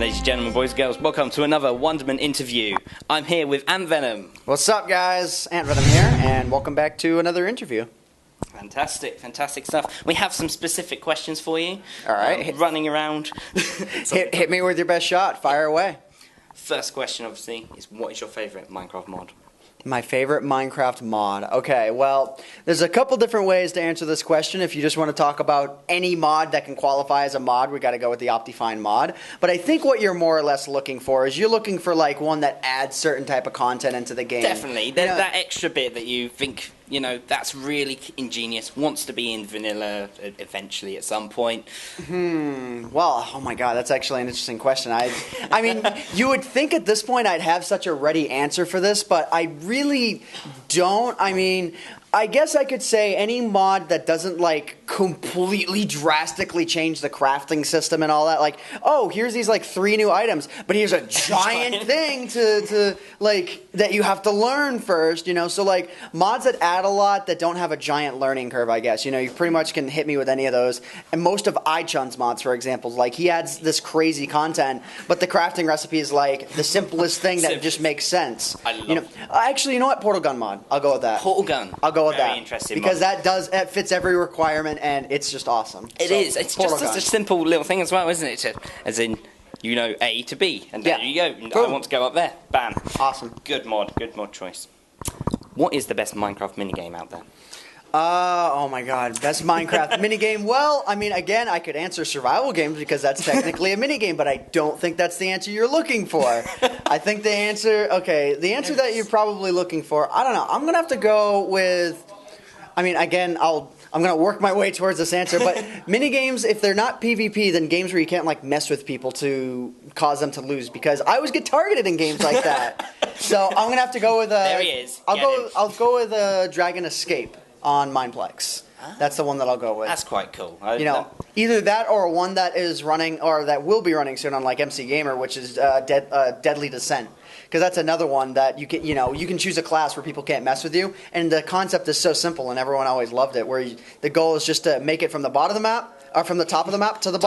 Ladies and gentlemen, boys and girls, welcome to another Wonderment interview. I'm here with Antvenom. What's up, guys? Antvenom here, and welcome back to another interview. Fantastic, fantastic stuff. We have some specific questions for you. All right. Running around. hit me with your best shot. Fire away. First question, obviously, is what is your favourite Minecraft mod? My favorite Minecraft mod. Okay, well, there's a couple different ways to answer this question. If you just want to talk about any mod that can qualify as a mod, we got to go with the Optifine mod. But I think what you're more or less looking for is you're looking for like one that adds certain type of content into the game. Definitely. That extra bit that you think, you know, that's really ingenious, wants to be in vanilla eventually at some point. Well, oh my god, that's actually an interesting question. I mean, you would think at this point I'd have such a ready answer for this, but I really don't. I mean, I guess I could say any mod that doesn't like completely drastically change the crafting system and all that. Like, oh, here's these like 3 new items, but here's a giant thing to like that you have to learn first, you know. So like mods that add a lot that don't have a giant learning curve, I guess. You know, you pretty much can hit me with any of those. And most of iChun's mods, for example, like he adds this crazy content, but the crafting recipe is like the simplest thing that just makes sense. I love it. Actually, you know what? Portal gun mod. I'll go with that. Portal gun. I'll go with Very that. interesting Because mod. that fits every requirement and it's just awesome. It is. It's just such a simple little thing as well, isn't it? As in, you know, A to B, and there you go. Boom. I want to go up there. Bam. Awesome. Good mod choice. What is the best Minecraft minigame out there? Oh my god, best Minecraft minigame. Well, I mean, again, I could answer survival games because that's technically a minigame, but I don't think that's the answer you're looking for. I think the answer that you're probably looking for, I don't know. I'm going to have to go with, I mean, again, I'm going to work my way towards this answer, but minigames, if they're not PvP, then games where you can't like mess with people to cause them to lose, because I always get targeted in games like that. So I'm going to have to go with there he is. I'll go with Dragon Escape on Mineplex. That's the one that I'll go with. That's quite cool. You know, either that or one that is running or that will be running soon on like MC Gamer, which is Deadly Descent. Because that's another one that you can choose a class where people can't mess with you, and the concept is so simple, and everyone always loved it. Where the goal is just to make it from the bottom of the map, or from the top of the map to the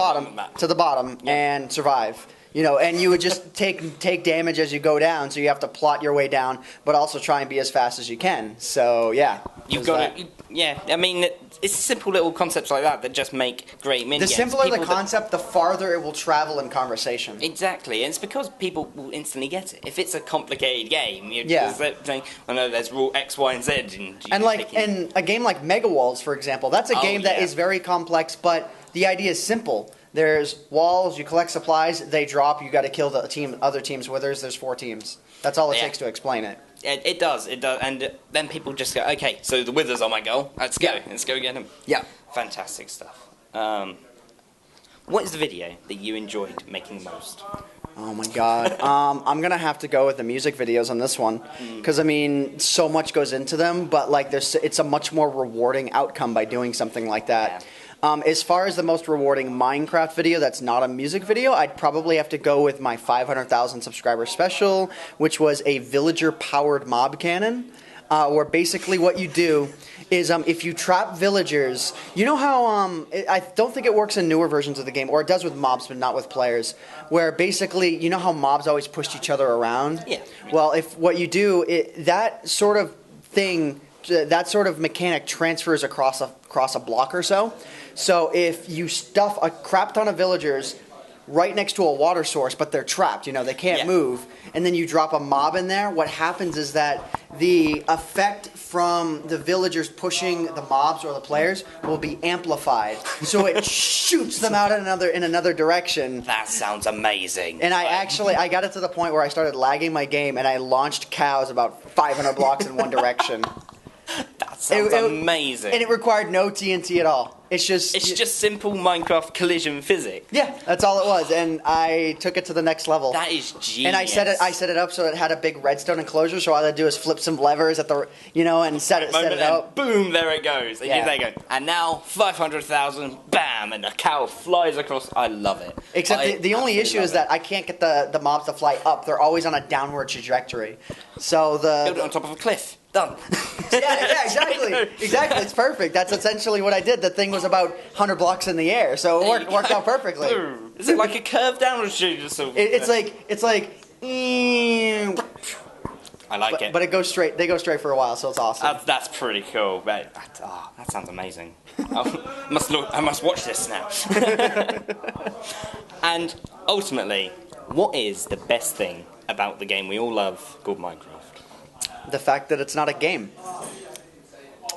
bottom, and survive. You know, and you would just take damage as you go down, so you have to plot your way down, but also try and be as fast as you can. So yeah, you've got it. Yeah, I mean, it's simple little concepts like that just make great minigames. The simpler the concept, the farther it will travel in conversation. Exactly, and it's because people will instantly get it. If it's a complicated game, you're just saying, I know there's rule X, Y, and Z. And a game like Mega Walls, for example, that's a game that is very complex, but the idea is simple. There's walls, you collect supplies, they drop, you got to kill the other team's withers. There's 4 teams. That's all it takes to explain it. It does, and then people just go, okay, so the withers are my goal, let's go get them. Yeah. Fantastic stuff. What is the video that you enjoyed making the most? Oh my god. I'm going to have to go with the music videos on this one, because I mean, so much goes into them, but like it's a much more rewarding outcome by doing something like that. Yeah. As far as the most rewarding Minecraft video that's not a music video, I'd probably have to go with my 500,000 subscriber special, which was a villager-powered mob cannon, where basically what you do is if you trap villagers, you know how, I don't think it works in newer versions of the game, or it does with mobs but not with players, where basically, you know how mobs always push each other around? Yeah. Well, if what you do, that sort of thing, that sort of mechanic transfers across a block or so. So if you stuff a crap ton of villagers right next to a water source, but they're trapped, you know, they can't move, and then you drop a mob in there, what happens is that the effect from the villagers pushing the mobs or the players will be amplified. So it shoots them out in another direction. That sounds amazing. And I got it to the point where I started lagging my game, and I launched cows about 500 blocks in one direction. That sounds amazing. And it required no TNT at all. It's just simple Minecraft collision physics. Yeah, that's all it was, and I took it to the next level. That is genius. And I set it up so it had a big redstone enclosure. So all I had to do is flip some levers at the, and set it up. Boom! There it goes. And there you go. And now 500,000. Bam! And the cow flies across. I love it. Except the only issue is that I can't get the mobs to fly up. They're always on a downward trajectory. So build it on top of a cliff. Done. Yeah, exactly. Exactly. It's perfect. That's essentially what I did. The thing was about 100 blocks in the air, so it worked out perfectly. Is it like a curve down, or should you just sort of... It's like. I like it. But it goes straight. They go straight for a while, so it's awesome. That's pretty cool. That sounds amazing. I must watch this now. And ultimately, what is the best thing about the game we all love called Minecraft? The fact that it's not a game.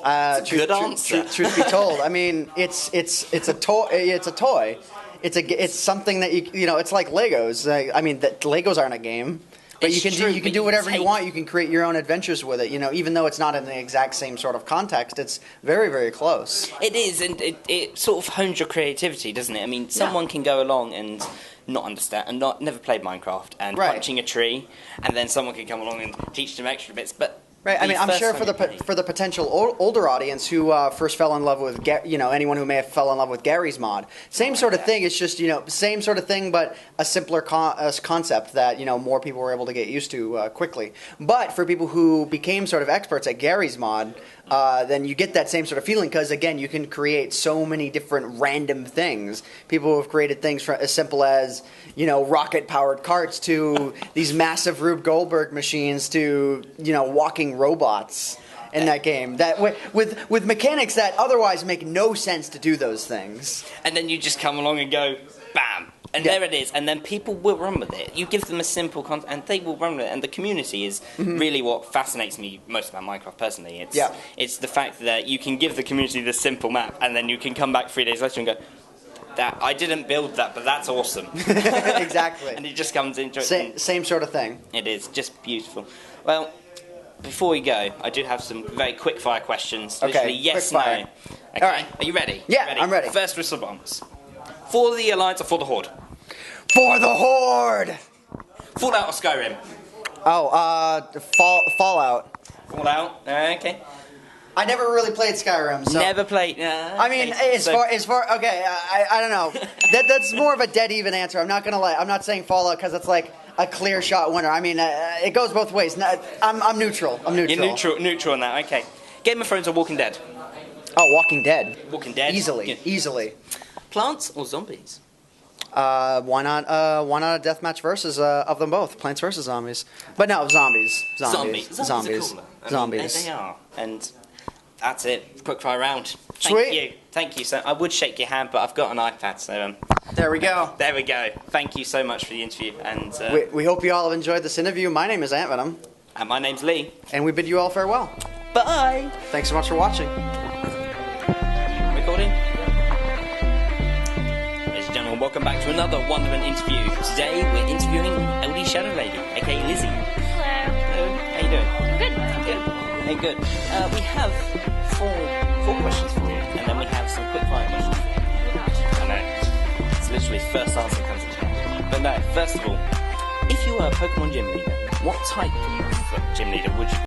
Good answer. Truth be told, I mean, it's a toy. It's a toy. It's something that you know. It's like Legos. I mean, Legos aren't a game. But you can do whatever you want. You can create your own adventures with it. You know, even though it's not in the exact same sort of context, it's very, very close. It is, and it sort of hones your creativity, doesn't it? I mean, someone can go along and not understand and never played Minecraft and punching a tree, and then someone can come along and teach them extra bits. But right, I mean, I'm sure for the potential older audience who first fell in love with, anyone who may have fell in love with Gary's mod, same sort of thing. It's just, same sort of thing, but a simpler concept that, more people were able to get used to quickly. But for people who became sort of experts at Gary's mod, then you get that same sort of feeling because, again, you can create so many different random things. People have created things as simple as, rocket-powered carts to these massive Rube Goldberg machines to, walking robots in that game. That with mechanics that otherwise make no sense to do those things. And then you just come along and go, bam! And there it is, and then people will run with it. You give them a simple concept, and they will run with it. And the community is really what fascinates me most about Minecraft personally. It's the fact that you can give the community this simple map, and then you can come back 3 days later and go, I didn't build that, but that's awesome. Exactly. And it just comes into it. Same sort of thing. It is, just beautiful. Well, before we go, I do have some very quick-fire questions. Okay, literally yes, no. Okay. All right. Are you ready? Yeah, ready? I'm ready. First response. For the Alliance or for the Horde? For the Horde! Fallout or Skyrim? Oh, Fallout. Fallout, okay. I never really played Skyrim, so... Never played... I mean, as far... Okay, I don't know. That's more of a dead even answer. I'm not gonna lie. I'm not saying Fallout because it's like a clear shot winner. I mean, it goes both ways. I'm neutral. You're neutral on that, okay. Game of Thrones or Walking Dead? Oh, Walking Dead. Walking Dead? Easily. Plants or zombies? Why not a deathmatch versus of them both, Plants versus Zombies. But no, Zombies. Zombies are cooler. Zombies. They are. And that's it. Quickfire round. Sweet. Thank you. So I would shake your hand, but I've got an iPad, so there we go. There we go. Thank you so much for the interview, and we hope you all have enjoyed this interview. My name is Antvenom, and my name's Lee, and we bid you all farewell. Bye. Thanks so much for watching. Recording. Ladies and gentlemen, welcome back to another Wonderment interview. Today we're interviewing LDShadowlady, aka Lizzie. Hello. How you doing? Good. Hey, good. We have four questions for you, and then we have some quick fire questions for you. I know. It's literally first answer comes to mind. But no, first of all, if you were a Pokemon gym leader, what type of gym leader would you be?